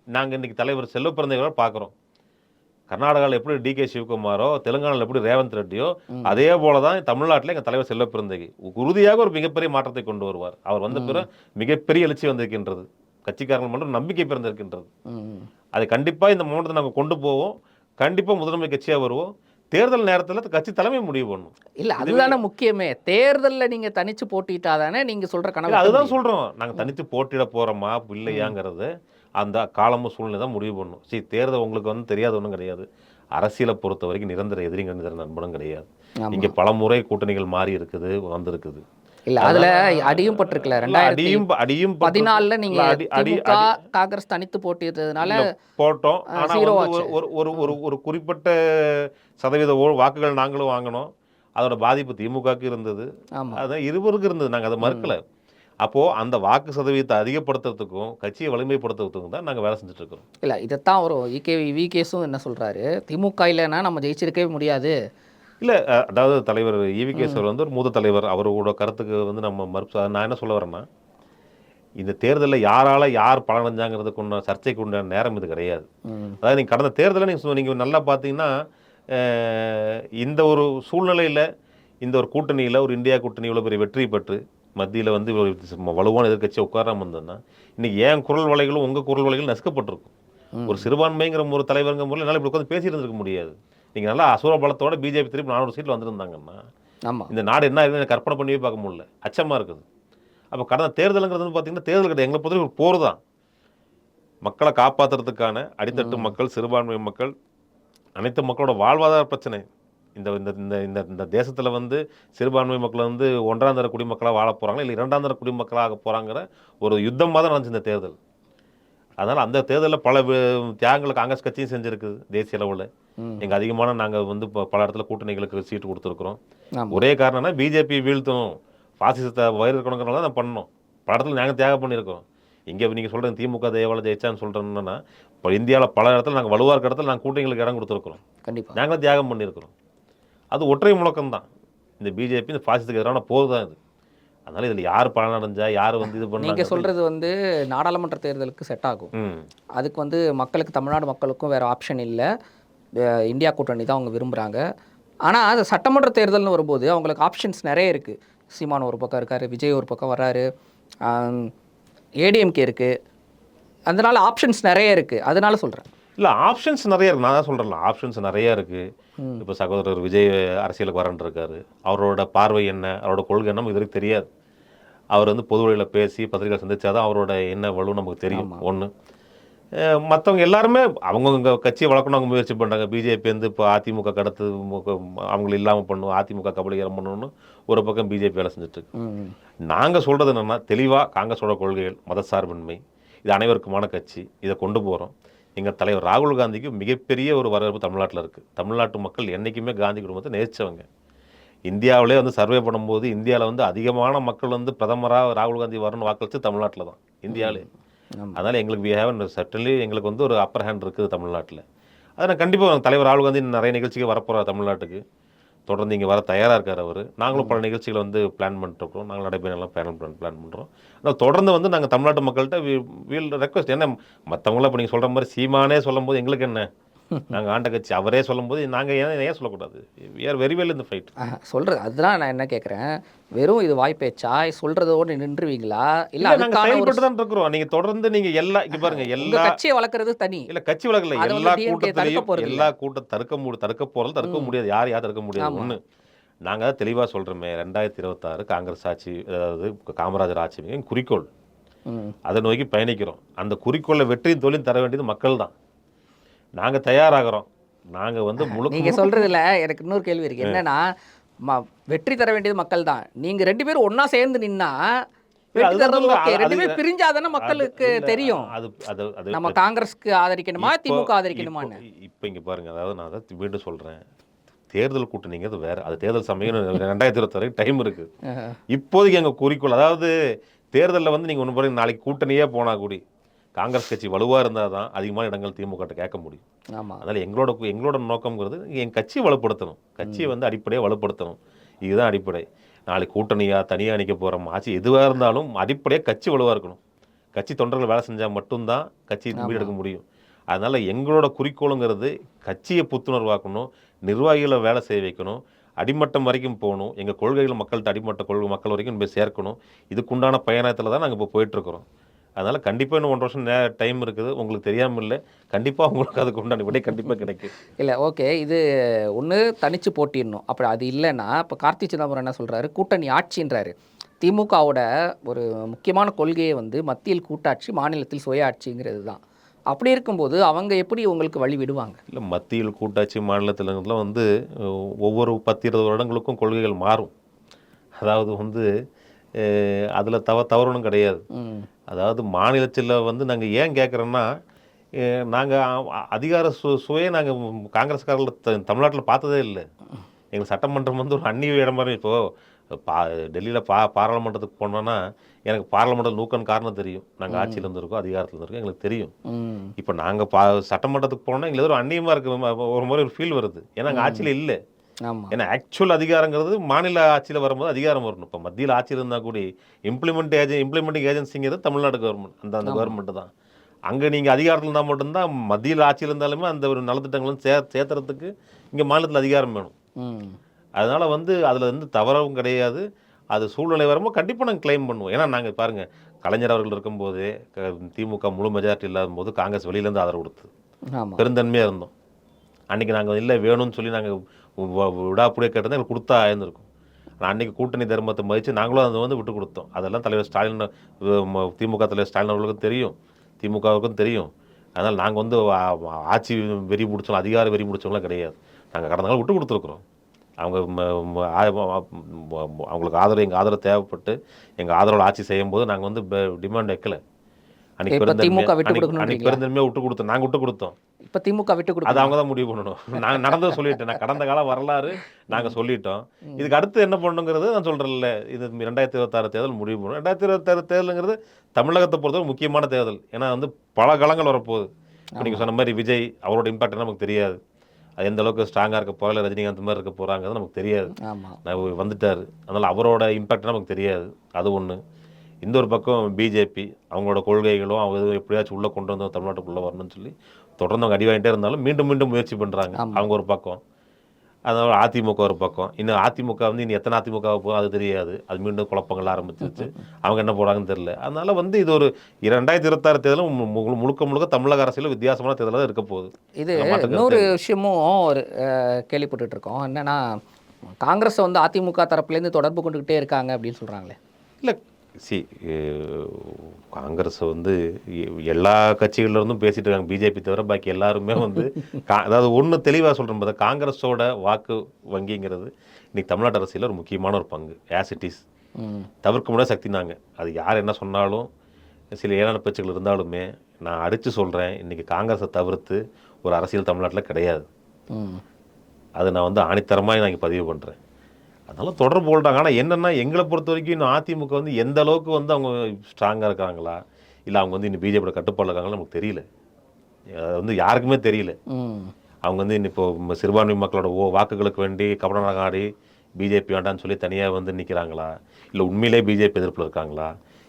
நாங்கள் இன்றைக்கி தலைவர் செல்வப்பிறந்தவர்கள பார்க்குறோம். கர்நாடகாவில் எப்படி டிகே சிவகுமாரோ, தெலுங்கானாவில் எப்படி ரேவந்த் ரெட்டியோ, அதே போல தான் தமிழ்நாட்டில் எங்கள் தலைவர் செல்வப்பிறந்தகி உறுதியாக ஒரு மிகப்பெரிய மாற்றத்தை கொண்டு வருவார். அவர் வந்த பிறகு மிகப்பெரிய எழுச்சி வந்திருக்கின்றது. கட்சிக்காரர்கள் மட்டும் நம்பிக்கை பிறந்திருக்கின்றது. அதை கண்டிப்பாக இந்த மாவட்டத்தை நாங்கள் கொண்டு போவோம். கண்டிப்பாக முதன்மை கட்சியாக வருவோம். தேர்தல் நேரத்தில் கட்சி தலைமை முடிவு பண்ணும். இல்லை அதுதானே முக்கியமே. தேர்தலில் நீங்கள் தனித்து போட்டிட்டா தானே நீங்கள் சொல்கிற கனவு. அதுதான் சொல்கிறோம், நாங்கள் தனித்து போட்டியிட போகிறோமா இல்லையாங்கிறது அந்த காலமும் சூழ்நிலை தான் முடிவு பண்ணும். சரி, தேர்தல் உங்களுக்கு வந்து தெரியாத ஒன்றும் கிடையாது. அரசியலை பொறுத்த வரைக்கும் நிரந்தர எதிரிங்க நிரந்தர நண்பனும் கிடையாது. இங்கே பல முறை கூட்டணிகள் மாறி இருக்குது, வந்திருக்குது. இல்ல அதுல அடியும் பட்டிருக்கல. 2014 நீங்க காங்கிரஸ் தனித்து போட்டியதுனால போட்டோம். ஆனா ஒரு குறிப்பிட்ட சதவீத வாக்குகள் நாங்களும் வாங்கினோம். அதோட பாதிப்பு திமுகவுக்கு இருந்தது, அதான் இருவருக்கு இருந்தது. நாங்கள் அதை மறுக்கல. அப்போ அந்த வாக்கு சதவீதத்தை அதிகப்படுத்துறதுக்கும் கட்சியை வலிமைப்படுத்துறதுக்கும் தான் நாங்கள் வேலை செஞ்சுட்டு இருக்கோம். இல்லை இதைத்தான் வரும் விகேஸும் என்ன சொல்றாரு, திமுக இல்லைன்னா நம்ம ஜெயிச்சிருக்கவே முடியாது. இல்லை, அதாவது தலைவர் ஈவிகே சார் வந்து ஒரு மூத்த தலைவர். அவரோட கருத்துக்கு வந்து நம்ம மறுப்பு. நான் என்ன சொல்ல வரேன்னா, இந்த தேர்தலில் யார் பலனடைஞ்சாங்கிறதுக்கு உண்டான சர்ச்சைக்கு உண்டான நேரம் இது கிடையாது. அதாவது நீங்கள் கடந்த தேர்தலில் நீங்கள் நல்லா பார்த்தீங்கன்னா, இந்த ஒரு சூழ்நிலையில் இந்த ஒரு கூட்டணியில் ஒரு இந்தியா கூட்டணி இவ்வளோ பெரிய வெற்றி பெற்று மத்தியில் வந்து வலுவான எதிர்கட்சியை உட்காராமல் இருந்ததுன்னா இன்றைக்கி ஏன் குரல் வலைகளும் உங்கள் குரல் வலைகளும் நசுக்கப்பட்டிருக்கும். ஒரு சிறுபான்மைங்கிற ஒரு தலைவருங்கிற முறையில் என்னால் இப்படி உட்காந்து பேசியிருந்துருக்க முடியாது. நீங்கள் நல்லா அசுர பலத்தோட பிஜேபி திருப்பி 400 சீட்டில் வந்திருந்தாங்கன்னா இந்த நாடு என்ன இருக்குன்னு கற்பனை பண்ணியே பார்க்க முடியல, அச்சமாக இருக்குது. அப்போ கடந்த தேர்தலுங்கிறது வந்து பார்த்தீங்கன்னா தேர்தல் கிடையாது, எங்களை பொறுத்த ஒரு போர் தான். மக்களை காப்பாற்றுறதுக்கான அடித்தட்டு மக்கள், சிறுபான்மை மக்கள், அனைத்து மக்களோட வாழ்வாதார பிரச்சனை இந்த இந்த இந்த இந்த இந்த தேசத்தில் வந்து சிறுபான்மை மக்கள் வந்து ஒன்றாம் தர குடிமக்களாக வாழ போகிறாங்களா இல்லை இரண்டாம் தர குடிமக்களாக போகிறாங்கிற ஒரு யுத்தமாக தான் நடந்துச்சு இந்த தேர்தல். அதனால் அந்த தேர்தலில் பல தியாகங்களை காங்கிரஸ் கட்சியும் செஞ்சுருக்குது தேசிய அளவில். எங்கள் அதிகமான நாங்கள் வந்து இப்போ பல இடத்துல கூட்டணிகளுக்கு சீட்டு கொடுத்துருக்குறோம். ஒரே காரணம்னா பிஜேபி வீழ்த்தணும், பாசிசத்தை வயிறு இருக்கணுங்கிறனால தான் பண்ணோம். பல இடத்துல நாங்கள் தியாகம் பண்ணியிருக்கோம். இங்கே நீங்கள் சொல்கிறேன் திமுக தேவால ஜெயிச்சான்னு சொல்கிறோன்னா, இப்போ இந்தியாவில் பல இடத்துல நாங்கள் வலுவாக இருக்க இடத்துல நாங்கள் கூட்டணிகளுக்கு இடம் கொடுத்துருக்குறோம். கண்டிப்பாக நாங்களும் தியாகம் பண்ணியிருக்கிறோம். அது ஒற்றை முழக்கம்தான். இந்த பிஜேபி இந்த பாசிசத்துக்கு எதிரான போர் தான் இது. அதனால் இதில் யார் பலன் அடைஞ்சா யார் வந்து இது பண்ணாங்க. நீங்கள் சொல்கிறது வந்து நாடாளுமன்ற தேர்தலுக்கு செட் ஆகும். அதுக்கு வந்து மக்களுக்கு, தமிழ்நாடு மக்களுக்கும் வேறு ஆப்ஷன் இல்லை. இந்தியா கூட்டணி தான் அவங்க விரும்புகிறாங்க. ஆனால் அது சட்டமன்ற தேர்தல்னு வரும்போது அவங்களுக்கு ஆப்ஷன்ஸ் நிறைய இருக்குது. சீமான் ஒரு பக்கம் இருக்கார், விஜய் ஒரு பக்கம் வர்றாரு, ஏடிஎம்கே இருக்குது. அதனால் ஆப்ஷன்ஸ் நிறைய இருக்குது. அதனால சொல்கிறேன். இல்லை, ஆப்ஷன்ஸ் நிறைய இருக்குது. நான் தான் சொல்கிறேன்ல, ஆப்ஷன்ஸ் நிறையா இருக்குது. இப்போ சகோதரர் விஜய் அரசியலுக்கு வரன்னு இருக்காரு. அவரோட பார்வை என்ன, அவரோட கொள்கை என்ன நமக்கு இதுவரைக்கும் தெரியாது. அவர் வந்து பொது வழியில் பேசி பத்திரிகை சந்திச்சாதான் அவரோட என்ன வலு நமக்கு தெரியும். ஒன்று, மற்றவங்க எல்லாருமே அவங்கவுங்க கட்சியை வளர்க்கணும் அவங்க முயற்சி பண்ணுறாங்க. பிஜேபி வந்து இப்போ அதிமுக கடத்து அவங்களை இல்லாமல் பண்ணும், அதிமுக கபலீகரம் பண்ணணும்னு ஒரு பக்கம் பிஜேபி வேலை செஞ்சுட்ருக்கு. நாங்கள் சொல்கிறது என்னென்னா, தெளிவாக காங்கிரஸோட கொள்கைகள் மதசார்பின்மை, இது அனைவருக்குமான கட்சி, இதை கொண்டு போகிறோம். எங்கள் தலைவர் ராகுல் காந்திக்கு மிகப்பெரிய ஒரு வரவேற்பு தமிழ்நாட்டில் இருக்குது. தமிழ்நாட்டு மக்கள் என்றைக்குமே காந்தி குடும்பத்தை நேசித்தவங்க. இந்தியாவிலே வந்து சர்வே பண்ணும்போது இந்தியாவில் வந்து அதிகமான மக்கள் வந்து பிரதமராக ராகுல் காந்தி வரணும்னு வாக்களித்து தமிழ்நாட்டில் தான், இந்தியாவிலே. அதனால் எங்களுக்கு வி ஹேவ் சட்டன்லி எங்களுக்கு வந்து ஒரு அப்பர் ஹேண்ட் இருக்குது தமிழ்நாட்டில். அதை நான் கண்டிப்பாக தலைவர் ராகுல் காந்தி நிறைய நிகழ்ச்சிக்கு வரப்போகிறார் தமிழ்நாட்டுக்கு. தொடர்ந்து இங்கே வர தயாராக இருக்கார் அவர். நாங்களும் பல நிகழ்ச்சிகளை வந்து பிளான் பண்ணிட்டுருக்கோம். நாங்கள் நடைபெறலாம் பிளான் பண்ணுறோம். ஆனால் தொடர்ந்து வந்து நாங்கள் தமிழ்நாட்டு மக்கள்கிட்ட வீல் ரெக்வஸ்ட். ஏன்னா மற்றவங்களாம் இப்போ நீங்கள் சொல்கிற மாதிரி சீமானே சொல்லும் போது எங்களுக்கு என்ன, நாங்கள் ஆண்ட கட்சி அவரே சொல்லும்போது நாங்கள் ஏன் சொல்லக்கூடாது? வி ஆர் வெரி வெல் இந்த ஃபைட். சொல்கிறது அதுதான் நான் என்ன கேட்குறேன், வெறும் இது வாய்ப்பேச்சா சொல்கிறதோடு நின்றுவீங்களா? இல்லை, நாங்கள் செயல்பட்டு தான் இருக்கிறோம். நீங்கள் தொடர்ந்து நீங்கள் இங்கே பாருங்க, எல்லா கட்சியை வளர்க்குறது தனி இல்லை, கட்சி வளர்க்கல. எல்லா கூட்டத்திலையும் எல்லா கூட்டம் தடுக்க போகிறது தடுக்க முடியாது. யார் தடுக்க முடியாது. ஒன்று, நாங்கள் தான் தெளிவாக சொல்கிறோமே, 2026 காங்கிரஸ் ஆட்சி, அதாவது காமராஜர் ஆட்சி குறிக்கோள், அதை நோக்கி பயணிக்கிறோம். அந்த குறிக்கோளை வெற்றியும் தோல்வியும் தர வேண்டியது மக்கள் தான். நாங்கள் தயாராகிறோம். நாங்கள் வந்து நீங்கள் சொல்கிறதுல எனக்கு இன்னொரு கேள்வி இருக்குது. என்னன்னா, வெற்றி தர வேண்டியது மக்கள் தான். நீங்கள் 2 பேரும் ஒன்றா சேர்ந்து நின்னா ரெண்டு பேரும் பிரிஞ்சாதானே மக்களுக்கு தெரியும் நம்ம காங்கிரஸ்க்கு ஆதரிக்கணுமா திமுக ஆதரிக்கணுமான்னு. இப்போ இங்கே பாருங்க, அதாவது நான் அதை மீண்டும் சொல்கிறேன், தேர்தல் கூட்டணிங்கிறது வேறு. அது தேர்தல் சமயம் 2026 வரைக்கும் டைம் இருக்குது. இப்போதைக்கு எங்கள் குறிக்கோள், அதாவது தேர்தலில் வந்து நீங்கள் ஒன்று பாருங்க, நாளைக்கு கூட்டணியே போனால் கூடி காங்கிரஸ் கட்சி வலுவாக இருந்தால் தான் அதிகமான இடங்கள் திமுக கேட்க முடியும். அதனால் எங்களோட நோக்கம்ங்கிறது என் கட்சியை வலுப்படுத்தணும், கட்சியை வந்து அடிப்படையாக வலுப்படுத்தணும். இதுதான் அடிப்படை. நாளைக்கு கூட்டணியாக தனியாக அணிக்க போகிறோம், ஆட்சி எதுவாக இருந்தாலும் அடிப்படையாக கட்சி வலுவாக இருக்கணும். கட்சி தொண்டர்கள் வேலை செஞ்சால் மட்டும்தான் கட்சி மீடெடுக்க முடியும். அதனால் எங்களோட குறிக்கோளுங்கிறது கட்சியை புத்துணர்வாக்கணும், நிர்வாகிகளை வேலை செய்ய வைக்கணும், அடிமட்டம் வரைக்கும் போகணும். எங்கள் கொள்கைகள் மக்கள்கிட்ட அடிமட்ட கொள்கை மக்கள் வரைக்கும் போய் சேர்க்கணும். இதுக்குண்டான பயணத்தில் தான் நாங்கள் இப்போ போயிட்டுருக்குறோம். அதனால் கண்டிப்பாக இன்னும் 1 வருஷம் டைம் இருக்குது. உங்களுக்கு தெரியாமல் இல்லை, கண்டிப்பாக உங்களுக்கு அதுக்கு உண்டான விடை கண்டிப்பாக கிடைக்கும். இல்லை, ஓகே, இது ஒன்று தனித்து போட்டிடணும். அப்படி அது இல்லைன்னா, இப்போ கார்த்தி சிதம்பரம் என்ன சொல்கிறாரு, கூட்டணி ஆட்சின்றாரு. திமுகவோட ஒரு முக்கியமான கொள்கையை வந்து மத்தியில் கூட்டாட்சி, மாநிலத்தில் சுயாட்சிங்கிறது தான். அப்படி இருக்கும்போது அவங்க எப்படி உங்களுக்கு வழி விடுவாங்க? இல்லை, மத்தியில் கூட்டாட்சி மாநிலத்தில் வந்து ஒவ்வொரு 10-20 வருடங்களுக்கும் கொள்கைகள் மாறும். அதாவது வந்து அதில் தவறுனும் கிடையாது. அதாவது மாநிலத்தில் வந்து நாங்கள் ஏன் கேட்குறோன்னா, நாங்கள் அதிகார சுவையை நாங்கள் காங்கிரஸ்காரர்கள் தமிழ்நாட்டில் பார்த்ததே இல்லை. எங்கள் சட்டமன்றம் வந்து ஒரு அந்நிய இடம் மாதிரி. இப்போது டெல்லியில் பாராளுமன்றத்துக்கு போனோன்னா எனக்கு பாராளுமன்ற நூக்கன் காரணம் தெரியும். நாங்கள் ஆட்சியில் இருந்திருக்கோம், அதிகாரத்தில் இருந்திருக்கோம், எங்களுக்கு தெரியும். இப்போ நாங்கள் சட்டமன்றத்துக்கு போனோன்னா எங்களுக்கு ஒரு அந்நியமாக இருக்குது, ஒரு முறை ஒரு ஃபீல் வருது. ஏன்னா நாங்கள் ஆட்சியில் இல்லை. ஏன்னா ஆக்சுவல் அதிகாரங்கிறது மாநில ஆட்சியில் வரும்போது அதிகாரம் வரணும். இப்போ மத்தியில் ஆட்சியில் இருந்தால் கூட இம்ப்ளிமெண்டிங் ஏஜென்சிங்கிறது தமிழ்நாடு கவர்மெண்ட், அந்த கவர்மெண்ட்டு தான். அங்கே நீங்கள் அதிகாரத்தில் இருந்தால் மட்டும்தான், மத்தியில் ஆட்சியில் இருந்தாலுமே அந்த ஒரு நலத்திட்டங்களும் சேர்த்துறதுக்கு இங்கே மாநிலத்தில் அதிகாரம் வேணும். அதனால் வந்து அதில் வந்து தவறவும் கிடையாது. அது சூழ்நிலை வரும்போது கண்டிப்பாக நாங்கள் கிளைம் பண்ணுவோம். ஏன்னா நாங்கள் பாருங்கள், கலைஞர் அவர்கள் இருக்கும்போது திமுக முழு மெஜாரிட்டி இல்லாத போது காங்கிரஸ் வெளியிலேருந்து ஆதரவு கொடுத்து பெருந்தன்மையாக இருந்தோம். அன்றைக்கி நாங்கள் இல்லை வேணும்னு சொல்லி நாங்கள் விடாப்புடியே கேட்டது எங்களுக்கு கொடுத்தா ஆயிருந்திருக்கும். ஆனால் அன்றைக்கி கூட்டணி தர்மத்தை மதித்து நாங்களும் அதை வந்து விட்டு கொடுத்தோம். அதெல்லாம் தலைவர் ஸ்டாலின், திமுக தலைவர் ஸ்டாலின் அவர்களுக்கும் தெரியும், திமுகவுக்கும் தெரியும். அதனால் நாங்கள் வந்து ஆட்சி வெறி பிடிச்சோம், அதிகார வெறி பிடிச்சவங்களாம் கிடையாது. நாங்கள் கடந்த காலம் விட்டு கொடுத்துருக்குறோம். அவங்க அவங்களுக்கு ஆதரவு, எங்கள் ஆதரவு தேவைப்பட்டு எங்கள் ஆதரவோட ஆட்சி செய்யும்போது நாங்கள் வந்து டிமாண்ட் வைக்கல. அன்னைக்கு இப்ப திமுக விட்டு அன்னைக்கு கொடுக்கணுன்றீங்களா? பெருந்தன்மையாக விட்டு கொடுத்தோம், நாங்கள் விட்டு கொடுத்தோம். இப்ப திமுக விட்டு அது கொடுக்கணுமா? அவங்க தான் முடிவு பண்ணணும். நான் நடந்ததை சொல்லிட்டேன். நான் கடந்த கால வரலாறு நாங்கள் சொல்லிட்டோம். இதுக்கு அடுத்து என்ன பண்ணணுங்கிறது நான் சொல்கிறேன்ல. இது 2026 தேர்தல் முடிவு பண்ணணும். 2026 தேர்தலுங்கிறது தமிழகத்தை பொறுத்தவரை முக்கியமான தேர்தல். ஏன்னா வந்து பல களங்கள் வரப்போகுது. இப்போ நீங்கள் சொன்ன மாதிரி விஜய் அவரோட இம்பாக்ட் நமக்கு தெரியாது. அது எந்த அளவுக்கு ஸ்ட்ராங்காக இருக்க போகல, இல்லை ரஜினிகாந்த் மாதிரி இருக்க போகிறாங்கிறது நமக்கு தெரியாது. நான் வந்துட்டார், அதனால் அவரோட இம்பாக்ட் நமக்கு தெரியாது. அது ஒன்று. இந்த ஒரு பக்கம் பிஜேபி அவங்களோட கொள்கைகளும் அவங்க எப்படியாச்சும் உள்ளே கொண்டு வந்து தமிழ்நாட்டுக்குள்ளே வரணும்னு சொல்லி தொடர்ந்து அவங்க அடி வாங்கிட்டே இருந்தாலும் மீண்டும் மீண்டும் முயற்சி பண்ணுறாங்க. அவங்க ஒரு பக்கம், அதனால் அதிமுக ஒரு பக்கம். இன்னும் அதிமுக வந்து இனி எத்தனை அதிமுக போகும் அது தெரியாது. அது மீண்டும் குழப்பங்கள் ஆரம்பிச்சிருச்சு. அவங்க என்ன போகிறாங்கன்னு தெரியல. அதனால் வந்து இது ஒரு 2026 தேர்தலும் முழுக்க முழுக்க தமிழக அரசியல் வித்தியாசமான தேர்தலாக தான் இருக்க போகுது. இது இன்னொரு விஷயமும் ஒரு கேள்விப்பட்டுட்டு இருக்கோம். என்னன்னா, காங்கிரஸை வந்து அதிமுக தரப்புலேருந்து தொடர்பு கொண்டுகிட்டே இருக்காங்க அப்படின்னு சொல்கிறாங்களே. இல்லை காங்கிரஸ் வந்து எல்லா கட்சிகள்லேருந்தும் பேசிட்டு இருக்காங்க. பிஜேபி தவிர பாக்கி எல்லாருமே வந்து அதாவது ஒன்று தெளிவாக சொல்கிறேன் பார்த்தா, காங்கிரஸோட வாக்கு வங்கிங்கிறது இன்னைக்கு தமிழ்நாட்டு அரசியலில் ஒரு முக்கியமான ஒரு பங்கு. ஆஸ் இட் இஸ் தவிர்க்க முடியாத சக்தினாங்க. அது யார் என்ன சொன்னாலும் சில ஏழான பேச்சுகள் இருந்தாலுமே நான் அடித்து சொல்கிறேன், இன்றைக்கி காங்கிரஸை தவிர்த்து ஒரு அரசியல் தமிழ்நாட்டில் கிடையாது. அது நான் வந்து ஆணித்தரமாக நான் இங்கே பதிவு பண்ணுறேன். அதனால் தொடர்பு கொள்கிறாங்க. ஆனால் என்னென்னா, எங்களை பொறுத்த வரைக்கும் இன்னும் அதிமுக வந்து எந்த அளவுக்கு வந்து அவங்க ஸ்ட்ராங்காக இருக்காங்களா, இல்லை அவங்க வந்து இன்னும் பிஜேபியோட கட்டுப்பாடு இருக்காங்களா நமக்கு தெரியல. அது வந்து யாருக்குமே தெரியல. அவங்க வந்து இன்னும் இப்போ சிறுபான்மை மக்களோட வாக்குகளுக்கு வேண்டி கபடமாக ஆடி பிஜேபி வேண்டான்னு சொல்லி தனியாக வந்து நிற்கிறாங்களா, இல்லை உண்மையிலே பிஜேபி எதிர்ப்பில் இருக்காங்களா?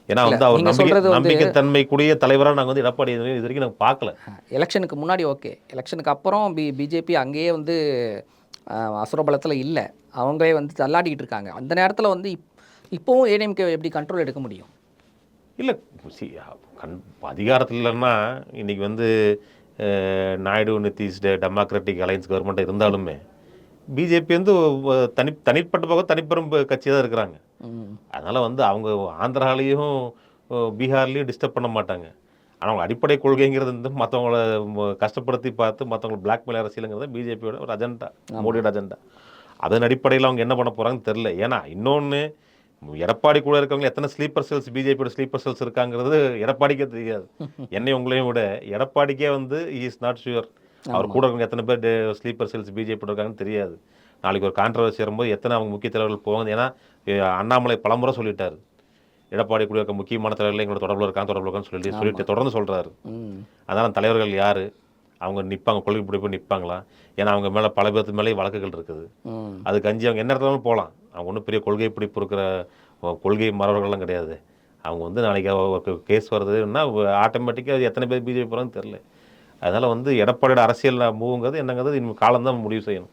ஏன்னா வந்து அவர் நம்பிக்கைத்தன்மை கூடிய தலைவராக நாங்கள் வந்து எடப்பாடி இது வரைக்கும் நாங்கள் பார்க்கல. எலெக்ஷனுக்கு முன்னாடி ஓகே, எலெக்ஷனுக்கு அப்புறம் பிஜேபி அங்கேயே வந்து அசுரபலத்தில் இல்லை, அவங்களே வந்து தள்ளாடிக்கிட்டு இருக்காங்க. அந்த நேரத்தில் வந்து இப்போவும் ஏடிஎம்கே எப்படி கண்ட்ரோல் எடுக்க முடியும்? இல்லை அதிகாரத்தில் இல்லைன்னா இன்றைக்கி வந்து Naidu Nitish democratic alliance government இருந்தாலுமே பிஜேபி வந்து தனிப்பட்ட பக்கம் தனிப்பெரும் கட்சியாக தான் இருக்கிறாங்க. அதனால் வந்து அவங்க ஆந்திராலையும் பீகார்லேயும் டிஸ்டர்ப் பண்ண மாட்டாங்க. ஆனால் அவங்க அடிப்படை கொள்கைங்கிறது வந்து மற்றவங்கள கஷ்டப்படுத்தி பார்த்து மற்றவங்களை பிளாக்மெயில் அரசியலுங்கிறது பிஜேபியோட ஒரு அஜெண்டா, மோடியோட அஜெண்டா. அதன் அடிப்படையில் அவங்க என்ன பண்ண போகிறாங்கன்னு தெரில. ஏன்னா இன்னொன்று, எடப்பாடி கூட இருக்கவங்க எத்தனை ஸ்லீப்பர் செல்ஸ் பிஜேபியோட ஸ்லீப்பர் செல்ஸ் இருக்காங்கிறது எடப்பாடிக்கே தெரியாது. என்னை உங்களையும் விட எடப்பாடிக்கே வந்து இஸ் நாட் ஷுவர் அவர் கூட இருக்கவங்க எத்தனை பேர் ஸ்லீப்பர் செல்ஸ் பிஜேபி இருக்காங்கன்னு தெரியாது. நாளைக்கு ஒரு கான்ட்ரவர்சி வரும்போது எத்தனை அவங்க முக்கிய தலைவர்கள் போவாங்க. ஏன்னா அண்ணாமலை பலமுறை சொல்லிட்டார், எடப்பாடி கூட இருக்க முக்கியமான தலைவர்கள் எங்களோட தொடர்பில் இருக்கான்னு சொல்லிட்டு தொடர்ந்து சொல்கிறாரு. அதனால் தலைவர்கள் யார், அவங்க நிற்பாங்க, கொள்கை பிடிப்பு நிற்பாங்களா? ஏன்னா அவங்க மேலே பல பேருக்கு மேலேயே வழக்குகள் இருக்குது. அதுக்கு அஞ்சு அவங்க என்ன இடத்துலாலும் போகலாம். அவங்க ஒன்றும் பெரிய கொள்கை பிடிப்பு இருக்கிற கொள்கை மறவர்கள்லாம் கிடையாது. அவங்க வந்து நாளைக்கு கேஸ் வருதுன்னா ஆட்டோமேட்டிக்காக அது எத்தனை பேர் பிஜேபி போகிறாங்கன்னு தெரில. அதனால் வந்து எடப்பாடியோட அரசியல் மூவுங்கிறது என்னங்கிறது இன்னும் காலம்தான் முடிவு செய்யணும்.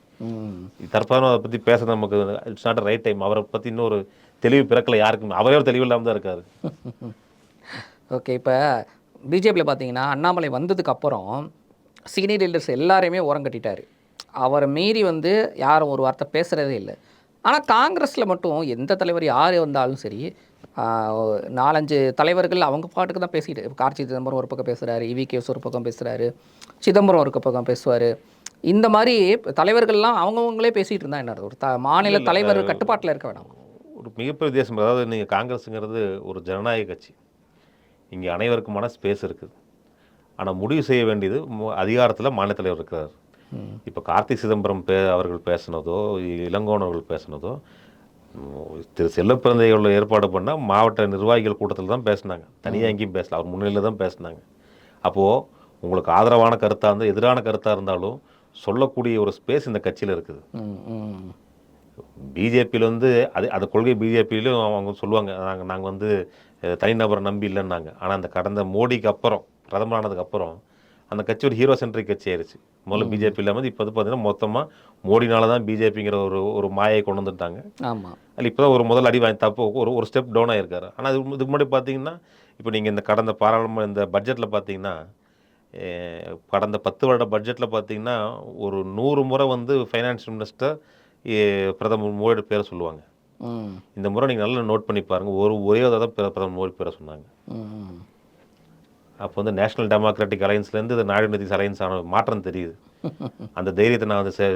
தற்பாலும் அதை பற்றி பேச நமக்கு இட்ஸ் நாட் ரைட் டைம். அவரை பற்றி இன்னொரு தெளிவு பிறக்கலை யாருக்கும். அவரே ஒரு தெளிவு இல்லாமல் தான் இருக்கார். ஓகே, இப்போ பிஜேபியில் பார்த்தீங்கன்னா அண்ணாமலை வந்ததுக்கு அப்புறம் சீனியர் லீடர்ஸ் எல்லாரையுமே ஓரங்கட்டிட்டார். அவரை மீறி வந்து யாரும் ஒரு வார்த்தை பேசுகிறதே இல்லை. ஆனால் காங்கிரஸில் மட்டும் எந்த தலைவர் யார் வந்தாலும் சரி, 4-5 தலைவர்கள் அவங்க பாட்டுக்கு தான் பேசிக்கிட்டு. கார்த்தி சிதம்பரம் ஒரு பக்கம் பேசுகிறாரு, இவிகேஎஸ் ஒரு பக்கம் பேசுகிறாரு, சிதம்பரம் ஒரு பக்கம் பேசுவார். இந்த மாதிரி தலைவர்கள்லாம் அவங்கவுங்களே பேசிகிட்டு இருந்தால் என்ன ஒரு மாநில தலைவர் கட்டுப்பாட்டில் இருக்க வேணாம். ஒரு மிகப்பெரிய வித்தியாசம். அதாவது நீங்கள் காங்கிரஸுங்கிறது ஒரு ஜனநாயக கட்சி. இங்கே அனைவருக்குமான ஸ்பேஸ் இருக்குது. ஆனால் முடிவு செய்ய வேண்டியது அதிகாரத்தில் மாநில தலைவர் இருக்கிறார். இப்போ கார்த்தி சிதம்பரம் அவர்கள் பேசுனதோ, இளங்கோவன் அவர்கள் பேசுனதோ, திரு செல்லப்பிறந்தைகள் ஏற்பாடு பண்ணால் மாவட்ட நிர்வாகிகள் கூட்டத்தில் தான் பேசினாங்க. தனியாக எங்கேயும் பேசல, அவர் முன்னிலையில் தான் பேசினாங்க. அப்போது உங்களுக்கு ஆதரவான கருத்தாக இருந்தால் எதிரான கருத்தாக இருந்தாலும் சொல்லக்கூடிய ஒரு ஸ்பேஸ் இந்த கட்சியில் இருக்குது. பிஜேபியில் வந்து அது கொள்கை பிஜேபியிலும் அவங்க சொல்லுவாங்க, நாங்கள் வந்து தனிநபரை நம்பி இல்லைன்னாங்க. ஆனால் அந்த கடந்த மோடிக்கு அப்புறம், பிரதமர் ஆனதுக்கப்புறம் அந்த கட்சி ஒரு ஹீரோ சென்ட்ரிக் கட்சி ஆயிடுச்சு. முதல்ல பிஜேபி இல்லாமல் இப்போ வந்து பார்த்தீங்கன்னா மொத்தமாக மோடினால தான் பிஜேபிங்கிற ஒரு மாயை கொண்டு வந்துட்டாங்க. ஆமாம், அதில் இப்போ தான் ஒரு முதல் அடி வாங்கி தப்பு ஒரு ஸ்டெப் டவுன் ஆகிருக்காரு. ஆனால் இதுக்கு முன்னாடி பார்த்தீங்கன்னா, இப்போ நீங்கள் இந்த கடந்த பாராளுமன்ற இந்த பட்ஜெட்டில் பார்த்தீங்கன்னா, கடந்த 10 வருட பட்ஜெட்டில் பார்த்தீங்கன்னா ஒரு 100 முறை வந்து ஃபைனான்ஸ் மினிஸ்டர் பிரதமர் மோடி பேரை சொல்லுவாங்க. இந்த முறை நீங்கள் நல்லா நோட் பண்ணி பாருங்கள், ஒரே தான் பிரதமர் மோடி பேரை சொன்னாங்க. அப்போ வந்து நேஷனல் டெமோக்ராட்டிக் அலையன்ஸ்லேருந்து இது நாயுடு நிதிஷ் அலையன்ஸ் ஆன மாற்றம் தெரியுது. அந்த தைரியத்தை நான் வந்து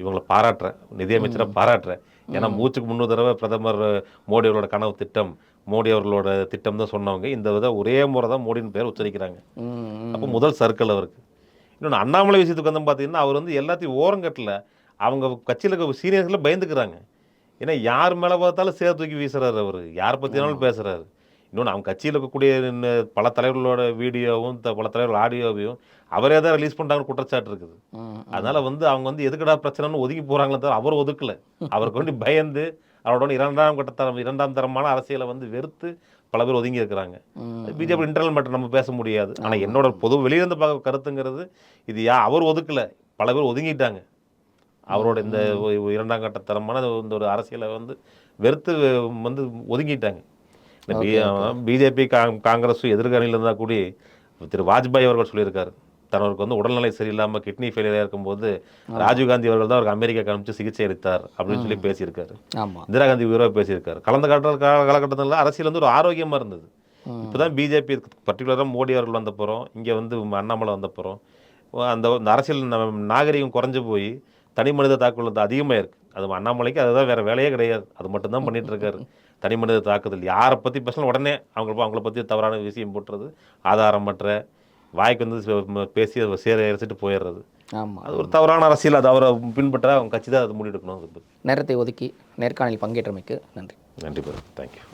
இவங்களை பாராட்டுறேன், நிதியமைச்சரை பாராட்டுறேன். ஏன்னா மூச்சுக்கு 300 தடவை பிரதமர் மோடி அவர்களோட கனவு திட்டம், மோடி அவர்களோட திட்டம் தான் சொன்னவங்க. இந்த வித ஒரே முறை தான் மோடின்னு பேர் உச்சரிக்கிறாங்க. அப்போ முதல் சர்க்கிள் அவருக்கு. இன்னொன்று அண்ணாமலை விஷயத்துக்கு வந்து பார்த்தீங்கன்னா, அவர் வந்து எல்லாத்தையும் ஓரங்கட்டல. அவங்க கட்சியில் இருக்க சீனியர்ஸில் பயந்துக்கிறாங்க. ஏன்னா யார் மேலே பார்த்தாலும் சேர் தூக்கி வீசுறாரு அவர். யாரை பற்றினாலும் பேசுகிறாரு. இன்னொன்று அவங்க கட்சியில் இருக்கக்கூடிய பல தலைவர்களோட வீடியோவும் பல தலைவர்கள் ஆடியோவையும் அவரே தான் ரிலீஸ் பண்ணிட்டாங்கன்னு குற்றச்சாட்டு இருக்குது. அதனால வந்து அவங்க வந்து எதுக்கடா பிரச்சனைன்னு ஒதுங்கி போகிறாங்களே தவிர அவர் ஒதுக்கல. அவருக்கு வேண்டி பயந்து அவரோட இரண்டாம் தரமான அரசியலை வந்து வெறுத்து பல பேர் ஒதுங்கி இருக்கிறாங்க. பிஜேபி இன்டர்னல் மேட்டர் நம்ம பேச முடியாது. ஆனால் என்னோட பொது வெளியிருந்து பார்க்க கருத்துங்கிறது இது அவர் ஒதுக்கல, பல பேர் ஒதுங்கிட்டாங்க. அவரோட இந்த இரண்டாம் கட்ட தரமான இந்த ஒரு அரசியலை வந்து வெறுத்து வந்து ஒதுங்கிட்டாங்க. பிஜேபி காங்கிரஸும் எதிர்காணியில் இருந்தால் கூடி திரு வாஜ்பாய் அவர்கள் சொல்லியிருக்காரு, தனவருக்கு வந்து உடல்நிலை சரியில்லாமல் கிட்னி ஃபெயிலியராக இருக்கும்போது ராஜீவ்காந்தி அவர்கள் தான் அவருக்கு அமெரிக்கா காமிச்சு சிகிச்சை அளித்தார் அப்படின்னு சொல்லி பேசியிருக்காரு. இந்திரா காந்தி உயர்வாக பேசியிருக்காரு. கலந்த காலகட்டத்தில் அரசியல் வந்து ஒரு ஆரோக்கியமாக இருந்தது. இப்போ தான் பிஜேபி பர்டிகுலராக மோடி அவர்கள் வந்த போகிறோம், இங்கே வந்து அண்ணாமலை வந்த போகிறோம், அந்த அரசியல் நாகரிகம் குறைஞ்சு போய் தனி மனித தாக்குதல் அதிகமாக இருக்குது. அது அண்ணாமலைக்கு அதுதான் வேறு வேலையே கிடையாது, அது மட்டும்தான் பண்ணிகிட்டு இருக்காரு. தனி மனித தாக்குதல் யாரை பற்றி பேசினாலும் உடனே அவங்கள பற்றி தவறான விஷயம் போட்டுறது, ஆதாரமற்ற வாய்க்கு வந்து பேசி அதை எரிச்சிட்டு போயிடுறது. அது ஒரு தவறான அரசியல். அது அவரை பின்பற்ற அவங்க கட்சி தான் அதை முடிவெடுக்கணும். அதை பற்றி நேரத்தை ஒதுக்கி நேர்காணலில் பங்கேற்றமைக்கு நன்றி. நன்றி. தேங்க்யூ.